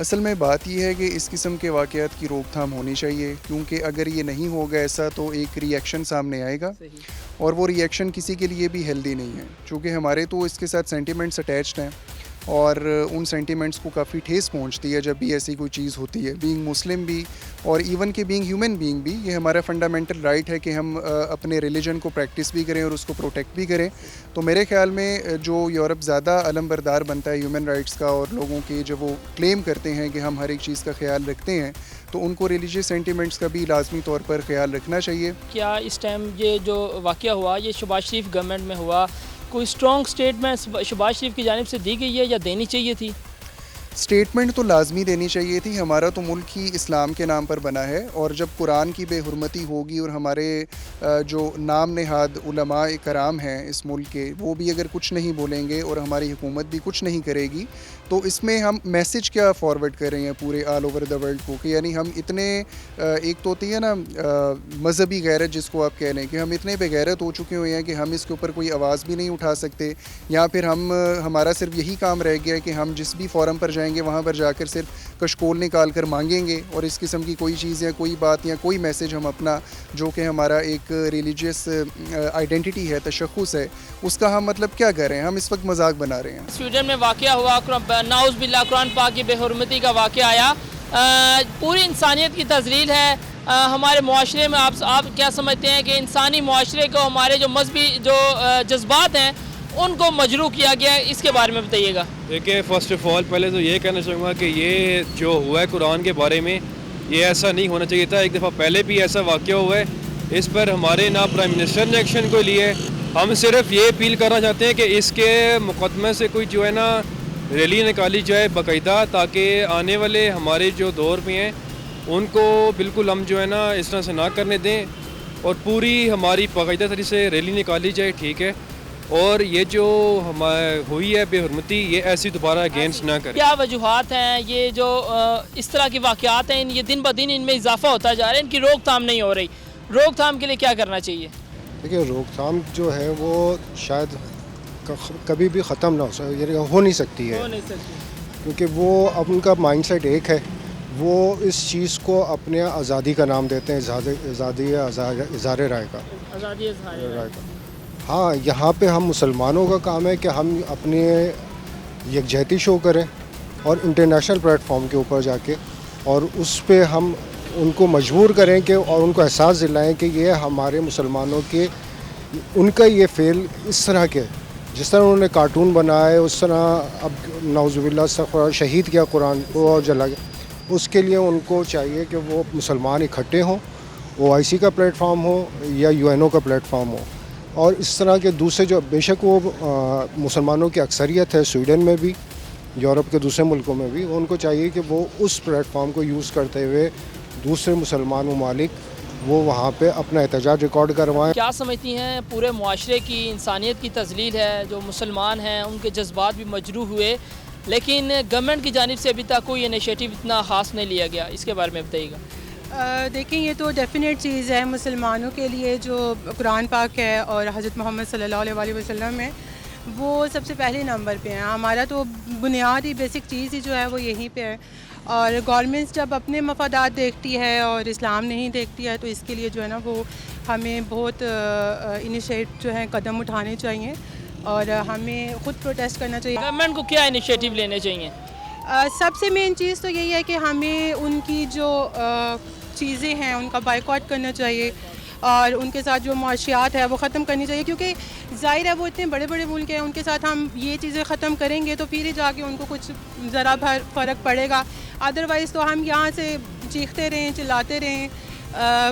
اصل میں بات یہ ہے کہ اس قسم کے واقعات کی روک تھام ہونی چاہیے، کیونکہ اگر یہ نہیں ہوگا ایسا تو ایک ری ایکشن سامنے آئے گا، اور وہ ری ایکشن کسی کے لیے بھی ہیلدی نہیں ہے، چونکہ ہمارے تو اس کے ساتھ سینٹیمنٹس اٹیچڈ ہیں، اور ان سینٹیمنٹس کو کافی ٹھیس پہنچتی ہے جب بھی ایسی کوئی چیز ہوتی ہے، بینگ مسلم بھی اور ایون کہ بینگ ہیومن بینگ بھی۔ یہ ہمارا فنڈامنٹل رائٹ ہے کہ ہم اپنے ریلیجن کو پریکٹس بھی کریں اور اس کو پروٹیکٹ بھی کریں۔ تو میرے خیال میں جو یورپ زیادہ علم بردار بنتا ہے ہیومن رائٹس کا، اور لوگوں کے جب وہ کلیم کرتے ہیں کہ ہم ہر ایک چیز کا خیال رکھتے ہیں، تو ان کو ریلیجیس سینٹیمنٹس کا بھی لازمی طور پر خیال رکھنا چاہیے۔ کیا اس ٹائم یہ جو واقعہ ہوا یہ شہباز شریف گورنمنٹ میں ہوا، کوئی اسٹرانگ اسٹیٹمنٹ شہباز شریف کی جانب سے دی گئی ہے یا دینی چاہیے تھی؟ اسٹیٹمنٹ تو لازمی دینی چاہیے تھی، ہمارا تو ملک ہی اسلام کے نام پر بنا ہے، اور جب قرآن کی بے حرمتی ہوگی اور ہمارے جو نام نہاد علماء کرام ہیں اس ملک کے، وہ بھی اگر کچھ نہیں بولیں گے اور ہماری حکومت بھی کچھ نہیں کرے گی، تو اس میں ہم میسج کیا فارورڈ کر رہے ہیں پورے آل اوور دا ورلڈ کو، کہ یعنی ہم اتنے ایک تو ہوتی ہے نا مذہبی غیرت جس کو آپ کہہ لیں، کہ ہم اتنے بے غیرت ہو چکے ہوئے ہیں کہ ہم اس کے اوپر کوئی آواز بھی نہیں اٹھا سکتے، یا پھر ہمارا صرف یہی کام رہ گیا ہے کہ ہم جس بھی فورم پر جائیں گے وہاں پر جا کر صرف کشکول نکال کر مانگیں گے، اور اس قسم کی کوئی چیز یا کوئی بات یا کوئی میسج ہم اپنا جو کہ ہمارا ایک ریلیجیس آئیڈینٹی ہے، تشخص ہے، اس کا ہم مطلب کیا کر رہے ہیں؟ ہم اس وقت مذاق بنا رہے ہیں۔ سویڈن میں واقعہ ہوا، نعوذ باللہ قرآن پاک کی بے حرمتی کا واقعہ آیا، پوری انسانیت کی تذلیل ہے ہمارے معاشرے میں۔ آپ کیا سمجھتے ہیں کہ انسانی معاشرے کو ہمارے جو مذہبی جو جذبات ہیں ان کو مجروح کیا گیا ہے، اس کے بارے میں بتائیے گا۔ دیکھیں، فرسٹ آف آل پہلے تو یہ کہنا چاہوں گا کہ یہ جو ہوا ہے قرآن کے بارے میں، یہ ایسا نہیں ہونا چاہیے تھا۔ ایک دفعہ پہلے بھی ایسا واقعہ ہوا ہے، اس پر ہمارے نہ پرائم منسٹر نے ایکشن کو لیے۔ ہم صرف یہ اپیل کرنا چاہتے ہیں کہ اس کے مقدمے سے کوئی جو ہے نا ریلی نکالی جائے باقاعدہ، تاکہ آنے والے ہمارے جو دور میں ہیں ان کو بالکل ہم جو ہے نا اس طرح سے نہ کرنے دیں، اور پوری ہماری باقاعدہ طریقے سے ریلی نکالی جائے، ٹھیک ہے، اور یہ جو ہوئی ہے بے حرمتی، یہ ایسی دوبارہ اگینسٹ نہ کریں۔ کیا وجوہات ہیں یہ جو اس طرح کی واقعات ہیں، یہ دن بدن ان میں اضافہ ہوتا جا رہا ہے، ان کی روک تھام نہیں ہو رہی، روک تھام کے لیے کیا کرنا چاہیے؟ دیکھیے، روک تھام جو ہے وہ شاید کبھی بھی ختم نہ ہو نہیں سکتی ہے، کیونکہ وہ اب ان کا مائنڈ سیٹ ایک ہے، وہ اس چیز کو اپنے آزادی کا نام دیتے ہیں، اظہار رائے کا۔ ہاں، یہاں پہ ہم مسلمانوں کا کام ہے کہ ہم اپنے یکجہتی شو کریں، اور انٹرنیشنل پلیٹ فارم کے اوپر جا کے، اور اس پہ ہم ان کو مجبور کریں کہ، اور ان کو احساس دلائیں کہ یہ ہمارے مسلمانوں کے، ان کا یہ فعل اس طرح کے، جس طرح انہوں نے کارٹون بنائے اس طرح اب نعوذ باللہ استغفر شہید کیا قرآن کو اور جلا گیا، اس کے لیے ان کو چاہیے کہ وہ مسلمان اکٹھے ہوں، OIC کا پلیٹ فارم ہو یا UNO کا پلیٹ فارم ہو، اور اس طرح کے دوسرے جو بے شک وہ مسلمانوں کی اکثریت ہے سویڈن میں بھی، یورپ کے دوسرے ملکوں میں بھی، ان کو چاہیے کہ وہ اس پلیٹ فارم کو یوز کرتے ہوئے دوسرے مسلمان ممالک وہ وہاں پہ اپنا احتجاج ریکارڈ کروائیں۔ کیا سمجھتی ہیں پورے معاشرے کی انسانیت کی تذلیل ہے، جو مسلمان ہیں ان کے جذبات بھی مجروح ہوئے، لیکن گورنمنٹ کی جانب سے ابھی تک کوئی انیشیٹو اتنا خاص نہیں لیا گیا، اس کے بارے میں بتائیے گا۔ دیکھیں، یہ تو ڈیفینیٹ چیز ہے مسلمانوں کے لیے، جو قرآن پاک ہے اور حضرت محمد صلی اللہ علیہ وسلم ہے، وہ سب سے پہلے نمبر پہ ہیں۔ ہمارا تو بنیادی بیسک چیز ہی جو ہے وہ یہیں پہ ہے، اور گورنمنٹ جب اپنے مفادات دیکھتی ہے اور اسلام نہیں دیکھتی ہے، تو اس کے لیے جو ہے نا وہ ہمیں بہت انیشیٹ جو ہے قدم اٹھانے چاہیے، اور ہمیں خود پروٹیسٹ کرنا چاہیے۔ گورنمنٹ کو کیا انیشیٹو لینے چاہیے؟ سب سے مین چیز تو یہی ہے کہ ہمیں ان کی جو چیزیں ہیں ان کا بائیکاٹ کرنا چاہیے، اور ان کے ساتھ جو معاشیات ہے وہ ختم کرنی چاہیے، کیونکہ ظاہر ہے وہ اتنے بڑے بڑے ملک ہیں، ان کے ساتھ ہم یہ چیزیں ختم کریں گے تو پھر ہی جا کے ان کو کچھ ذرا فرق پڑے گا، ادروائز تو ہم یہاں سے چیختے رہیں، چلاتے رہیں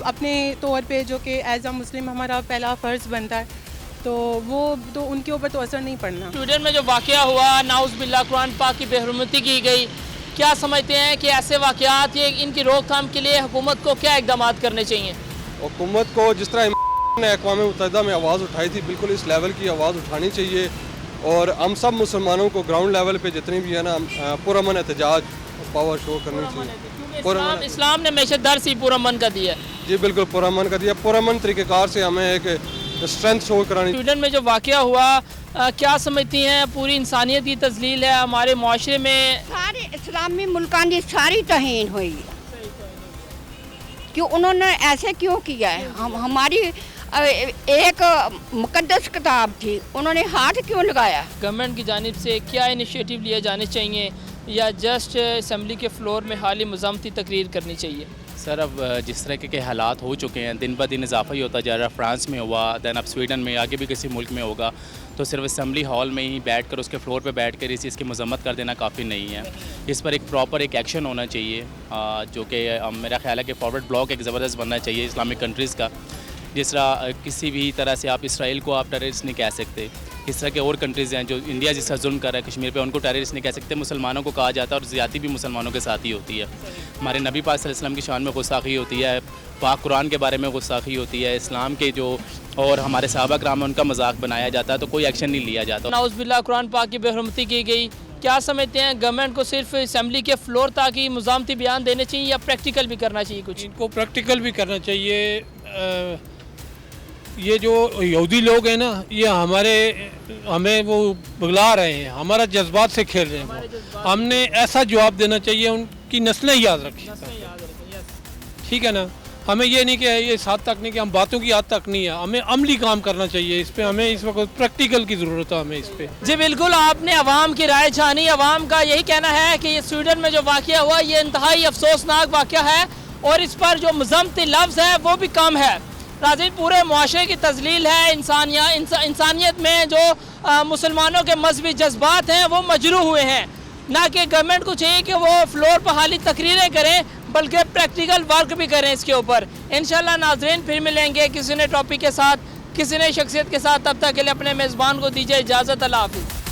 اپنے طور پہ، جو کہ ایز اے مسلم ہمارا پہلا فرض بنتا ہے، تو وہ تو ان کے اوپر تو اثر نہیں پڑنا۔ سویڈن میں جو واقعہ ہوا، نعوذ باللہ قرآن پاک کی بے حرمتی کی گئی، کیا سمجھتے ہیں کہ ایسے واقعات ان کی روک تھام کے لیے حکومت کو کیا اقدامات کرنے چاہیے؟ حکومت کو جس طرح نے اقوام متحدہ میں آواز اٹھائی تھی، بالکل اس لیول کی آواز اٹھانی چاہیے، اور ہم سب مسلمانوں کو گراؤنڈ لیول پہ جتنی بھی ہے نا پرامن احتجاج پاور شو کرنی چاہیے۔ اسلام نے ہمیشہ درس ہی پرامن کا دیا ہے۔ جی بالکل پرامن کا دیا، پرامن طریقہ کار سے ہمیں ایک اسٹرینتھ شو کرانی۔ سویڈن میں جو واقعہ ہوا، کیا سمجھتی ہیں پوری انسانیت کی تذلیل ہے ہمارے معاشرے میں؟ سارے اسلامی ملکان کی ساری توہین ہوئی ہے کہ انہوں نے ایسے کیوں کیا ہے. ہماری ایک مقدس کتاب تھی, انہوں نے ہاتھ کیوں لگایا؟ گورنمنٹ کی جانب سے کیا انیشیٹو لیے جانے چاہیے یا جسٹ اسمبلی کے فلور میں حالی مذمتی تقریر کرنی چاہیے؟ سر اب جس طرح کے حالات ہو چکے ہیں دن بہ دن اضافہ ہی ہوتا جا رہا ہے. فرانس میں ہوا, دین اب سویڈن میں, آگے بھی کسی ملک میں ہوگا, تو صرف اسمبلی ہال میں ہی بیٹھ کر اس کے فلور پہ بیٹھ کر اس چیز کی مذمت کر دینا کافی نہیں ہے. اس پر ایک پراپر ایک ایکشن ہونا چاہیے, جو کہ میرا خیال ہے کہ فارورڈ بلاک ایک زبردست بننا چاہیے اسلامک کنٹریز کا. جس طرح کسی بھی طرح سے آپ اسرائیل کو آپ ٹیررسٹ نہیں کہہ سکتے, اس طرح کے اور کنٹریز ہیں جو انڈیا جس طرح ظلم کر رہا ہے کشمیر پہ, ان کو ٹیررسٹ نہیں کہہ سکتے. مسلمانوں کو کہا جاتا ہے اور زیادتی بھی مسلمانوں کے ساتھ ہی ہوتی ہے. ہمارے نبی پاک صلی اللہ علیہ وسلم کی شان میں گستاخی ہوتی ہے, پاک قرآن کے بارے میں گستاخی ہوتی ہے, اسلام کے جو اور ہمارے صحابہ کرام ہیں ان کا مذاق بنایا جاتا ہے, تو کوئی ایکشن نہیں لیا جاتا. نعوذ باللہ قرآن پاک کی بے حرمتی کی گئی. کیا سمجھتے ہیں گورنمنٹ کو صرف اسمبلی کے فلور تک ہی مزاحمتی بیان دینے چاہیے یا پریکٹیکل بھی کرنا چاہیے؟ کچھ ان کو پریکٹیکل بھی کرنا چاہیے. یہ جو یہودی لوگ ہیں نا, یہ ہمیں وہ بگلا رہے ہیں, ہمارا جذبات سے کھیل رہے ہیں. ہم نے ایسا جواب دینا چاہیے, ان کی نسلیں یاد رکھیں. ٹھیک ہے نا, ہمیں یہ نہیں کہ یہ اس حد تک نہیں کہ ہم باتوں کی حد تک نہیں ہے, ہمیں عملی کام کرنا چاہیے. اس پہ ہمیں اس وقت پریکٹیکل کی ضرورت ہے ہمیں اس پہ. جی بالکل, آپ نے عوام کی رائے جانی. عوام کا یہی کہنا ہے کہ یہ سویڈن میں جو واقعہ ہوا یہ انتہائی افسوسناک واقعہ ہے اور اس پر جو مذمتی لفظ ہے وہ بھی کم ہے. ناظرین, پورے معاشرے کی تذلیل ہے. انسانیت میں جو مسلمانوں کے مذہبی جذبات ہیں وہ مجروح ہوئے ہیں. نہ کہ گورنمنٹ کو چاہیے کہ وہ فلور پر حالی تقریریں کریں بلکہ پریکٹیکل ورک بھی کریں اس کے اوپر. انشاءاللہ ناظرین پھر ملیں گے کسی نے ٹاپک کے ساتھ, کسی نے شخصیت کے ساتھ. تب تک کے لیے اپنے میزبان کو دیجیے اجازت. اللہ حافظ.